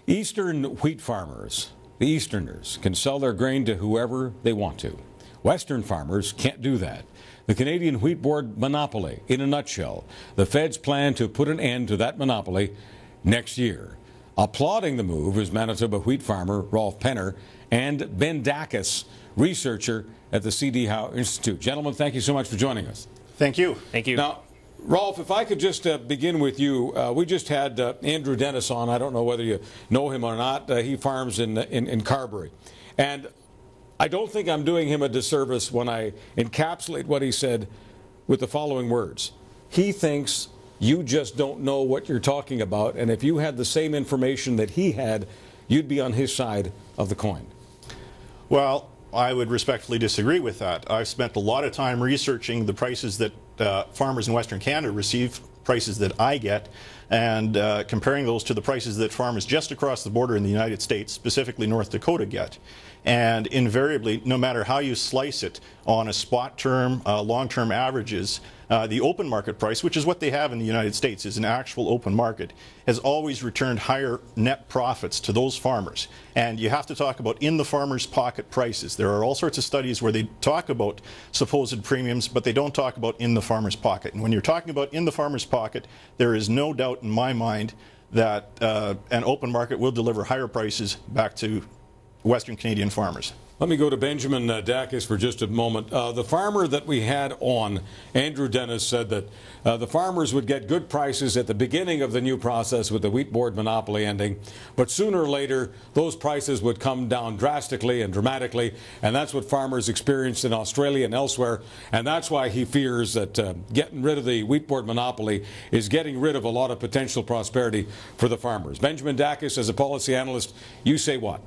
Eastern wheat farmers, the Easterners, can sell their grain to whoever they want to. Western farmers can't do that. The Canadian Wheat Board monopoly, in a nutshell. The feds plan to put an end to that monopoly next year. Applauding the move is Manitoba wheat farmer Rolf Penner and Ben Dachis, researcher at the C.D. Howe Institute. Gentlemen, thank you so much for joining us. Thank you. Thank you. Now, Rolf, if I could just begin with you. We just had Andrew Dennis on. I don't know whether you know him or not. He farms in Carberry. And I don't think I'm doing him a disservice when I encapsulate what he said with the following words. He thinks you just don't know what you're talking about, and if you had the same information that he had, you'd be on his side of the coin. Well, I would respectfully disagree with that. I've spent a lot of time researching the prices that farmers in Western Canada receive, prices that I get, and comparing those to the prices that farmers just across the border in the United States, specifically North Dakota, get. And invariably, no matter how you slice it, on a spot term, long-term averages, the open market price, which is what they have in the United States, is an actual open market, has always returned higher net profits to those farmers. And you have to talk about in the farmer's pocket prices. There are all sorts of studies where they talk about supposed premiums, but they don't talk about in the farmer's pocket. And when you're talking about in the farmer's pocket, there is no doubt in my mind that an open market will deliver higher prices back to Western Canadian farmers. Let me go to Benjamin Dachis for just a moment. The farmer that we had on, Andrew Dennis, said that the farmers would get good prices at the beginning of the new process with the wheat board monopoly ending, but sooner or later those prices would come down drastically and dramatically, and that's what farmers experienced in Australia and elsewhere, and that's why he fears that getting rid of the wheat board monopoly is getting rid of a lot of potential prosperity for the farmers. Benjamin Dachis, as a policy analyst, you say what?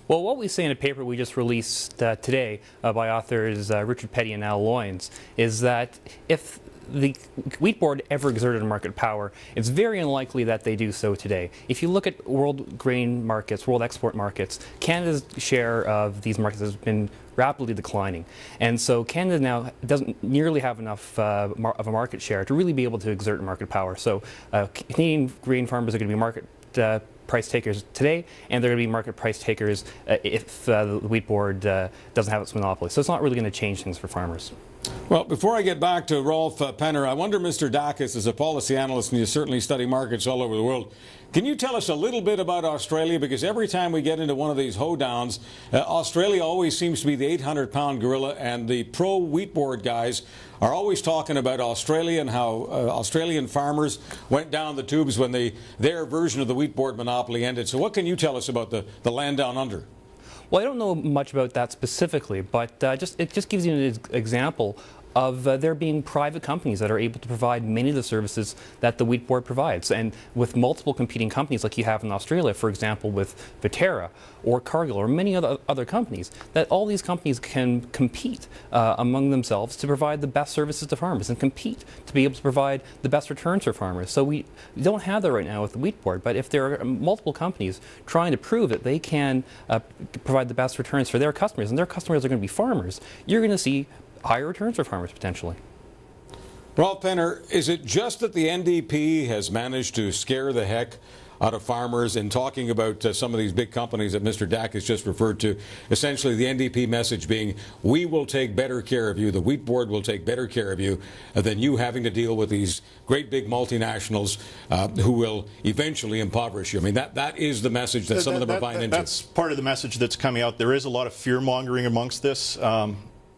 Well, what we say in a paper we just released today by authors Richard Petty and Al Loynes is that if the wheat board ever exerted market power, it's very unlikely that they do so today. If you look at world grain markets, world export markets, Canada's share of these markets has been rapidly declining. And so Canada now doesn't nearly have enough of a market share to really be able to exert market power. So Canadian grain farmers are going to be market price takers today, and they're going to be market price takers if the wheat board doesn't have its monopoly. So it's not really going to change things for farmers. Well, before I get back to Rolf Penner, I wonder, Mr. Dachis, as a policy analyst, and you certainly study markets all over the world, can you tell us a little bit about Australia? Because every time we get into one of these hoedowns, Australia always seems to be the 800-pound gorilla, and the pro-wheat board guys are always talking about Australia and how Australian farmers went down the tubes when their version of the wheat board monopoly ended. So what can you tell us about the land down under? Well, I don't know much about that specifically, but it just gives you an example of there being private companies that are able to provide many of the services that the wheat board provides. And with multiple competing companies like you have in Australia, for example, with Viterra or Cargill or many other companies, that all these companies can compete among themselves to provide the best services to farmers and compete to be able to provide the best returns for farmers. So we don't have that right now with the wheat board, but if there are multiple companies trying to prove that they can provide the best returns for their customers, and their customers are going to be farmers, you're going to see higher returns for farmers potentially. Rolf Penner, is it just that the NDP has managed to scare the heck out of farmers in talking about some of these big companies that Mr. Dachis just referred to? Essentially the NDP message being, we will take better care of you, the wheat board will take better care of you than you having to deal with these great big multinationals who will eventually impoverish you. I mean, that is the message that some of them are buying into. That's part of the message that's coming out. There is a lot of fear-mongering amongst this.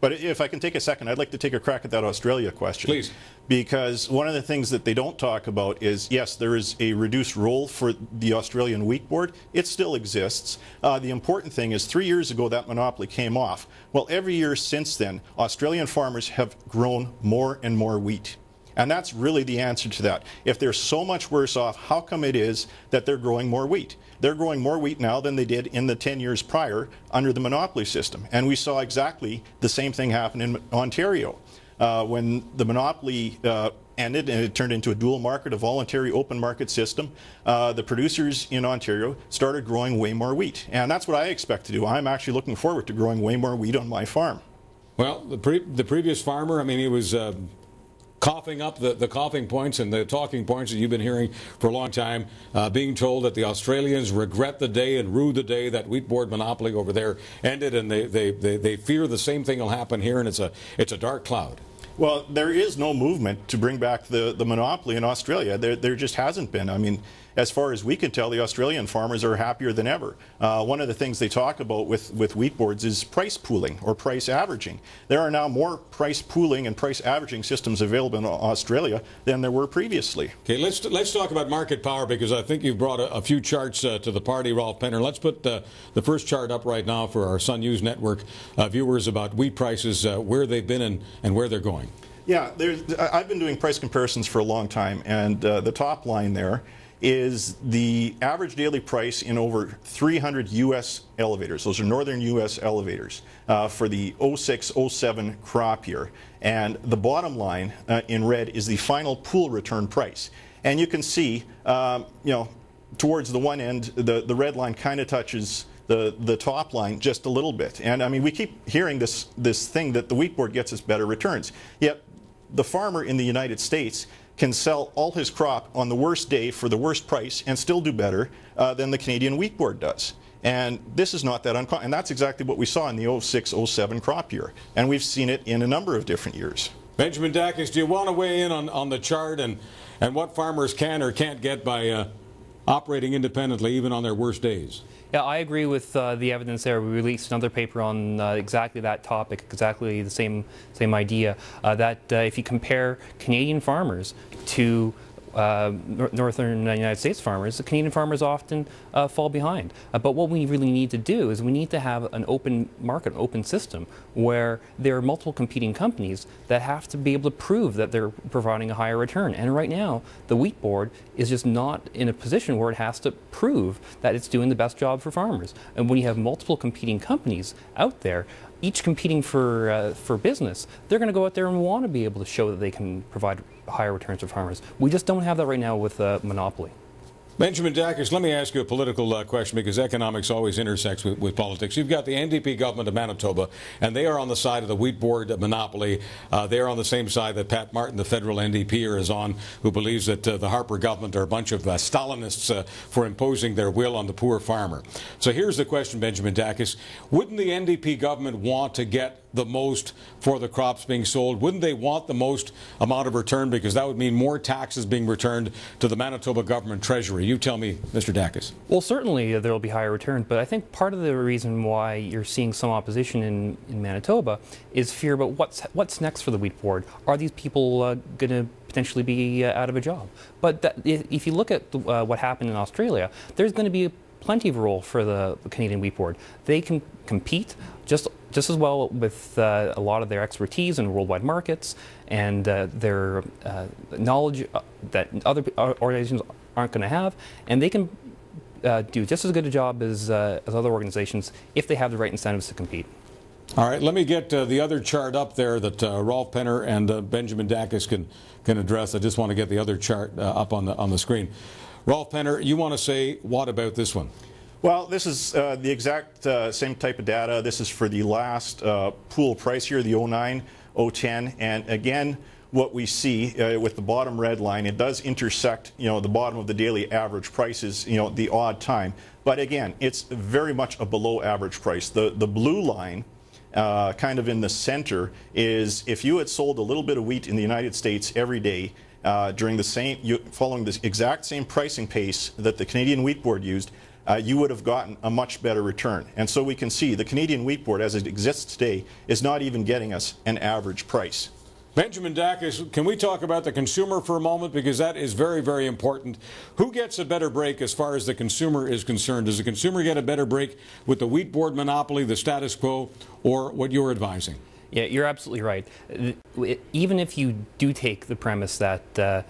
But if I can take a second, I'd like to take a crack at that Australia question. Please. Because one of the things that they don't talk about is, yes, there is a reduced role for the Australian wheat board. It still exists. The important thing is 3 years ago that monopoly came off. Well, every year since then, Australian farmers have grown more and more wheat. And that's really the answer to that. If they're so much worse off, how come it is that they're growing more wheat? They're growing more wheat now than they did in the 10 years prior under the monopoly system. And we saw exactly the same thing happen in Ontario. When the monopoly ended and it turned into a dual market, a voluntary open market system, the producers in Ontario started growing way more wheat. And that's what I expect to do. I'm actually looking forward to growing way more wheat on my farm. Well, the previous farmer, I mean, he was coughing up the coughing points and the talking points that you've been hearing for a long time, being told that the Australians regret the day and rue the day that wheat board monopoly over there ended, and they fear the same thing will happen here, and it's a dark cloud. Well, there is no movement to bring back the monopoly in Australia. There just hasn't been. I mean, as far as we can tell, the Australian farmers are happier than ever. One of the things they talk about with wheat boards is price pooling or price averaging. There are now more price pooling and price averaging systems available in Australia than there were previously. Okay, let's talk about market power, because I think you've brought a few charts to the party, Rolf Penner. Let's put the first chart up right now for our Sun News Network viewers about wheat prices, where they've been and where they're going. Yeah, I've been doing price comparisons for a long time, and the top line there is the average daily price in over 300 U.S. elevators. Those are northern U.S. elevators for the 06-07 crop year. And the bottom line in red is the final pool return price. And you can see, towards the one end, the red line kind of touches the top line just a little bit. And I mean, we keep hearing this thing that the wheat board gets us better returns. Yet the farmer in the United States can sell all his crop on the worst day for the worst price and still do better than the Canadian wheat board does. And this is not that uncommon. And that's exactly what we saw in the 06-07 crop year. And we've seen it in a number of different years. Benjamin Dachis, do you want to weigh in on the chart and what farmers can or can't get by operating independently even on their worst days? Yeah, I agree with the evidence there. We released another paper on exactly that topic, exactly the same idea, that if you compare Canadian farmers to northern United States farmers, the Canadian farmers often fall behind. But what we really need to do is we need to have an open market, open system, where there are multiple competing companies that have to be able to prove that they're providing a higher return. And right now, the wheat board is just not in a position where it has to prove that it's doing the best job for farmers. And when you have multiple competing companies out there, each competing for business, they're going to go out there and want to be able to show that they can provide higher returns for farmers. We just don't have that right now with monopoly. Benjamin Dachis, let me ask you a political question, because economics always intersects with politics. You've got the NDP government of Manitoba, and they are on the side of the wheat board monopoly. They are on the same side that Pat Martin, the federal NDPer, is on, who believes that the Harper government are a bunch of Stalinists for imposing their will on the poor farmer. So here's the question, Benjamin Dachis. Wouldn't the NDP government want to get the most for the crops being sold? Wouldn't they want the most amount of return, because that would mean more taxes being returned to the Manitoba government treasury? You tell me, Mr. Dachis. Well, certainly there will be higher return, but I think part of the reason why you're seeing some opposition in Manitoba is fear about what's next for the wheat board. Are these people going to potentially be out of a job? But if you look at what happened in Australia, there's going to be plenty of role for the Canadian wheat board. They can compete just as well with a lot of their expertise in worldwide markets and their knowledge that other organizations aren't going to have, and they can do just as good a job as other organizations if they have the right incentives to compete. All right, let me get the other chart up there that Rolf Penner and Benjamin Dachis can address. I just want to get the other chart up on the screen. Rolf Penner, you want to say what about this one? Well, this is the exact same type of data. This is for the last pool price year, the 09-010, and again, what we see with the bottom red line, it does intersect, the bottom of the daily average prices, the odd time. But again, it's very much a below average price. The blue line, kind of in the center, is if you had sold a little bit of wheat in the United States every day during following the exact same pricing pace that the Canadian Wheat Board used, you would have gotten a much better return. And so we can see the Canadian Wheat Board, as it exists today, is not even getting us an average price. Benjamin Dachis, can we talk about the consumer for a moment, because that is very, very important. Who gets a better break as far as the consumer is concerned? Does the consumer get a better break with the wheat board monopoly, the status quo, or what you're advising? Yeah, you're absolutely right. Even if you do take the premise that the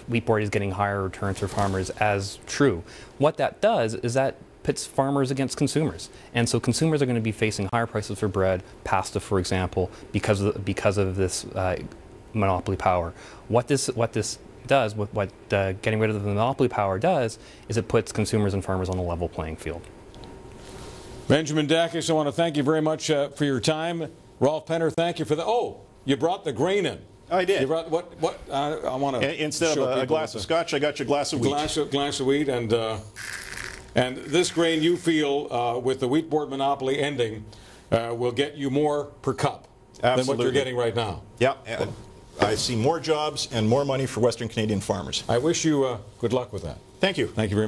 wheat board is getting higher returns for farmers as true, what that does is that pits farmers against consumers, and so consumers are going to be facing higher prices for bread, pasta, for example, because of this monopoly power. What this does, what getting rid of the monopoly power does, is it puts consumers and farmers on a level playing field. Benjamin Dachis, I want to thank you very much for your time. Rolf Penner, thank you for the. Oh, you brought the grain in. I did. You brought, what? I want to. Instead of a glass of scotch, I got you a glass of wheat. Glass of wheat, and this grain you feel with the wheat board monopoly ending will get you more per cup than what you're getting right now. Yeah. I see more jobs and more money for Western Canadian farmers. I wish you good luck with that. Thank you. Thank you very much.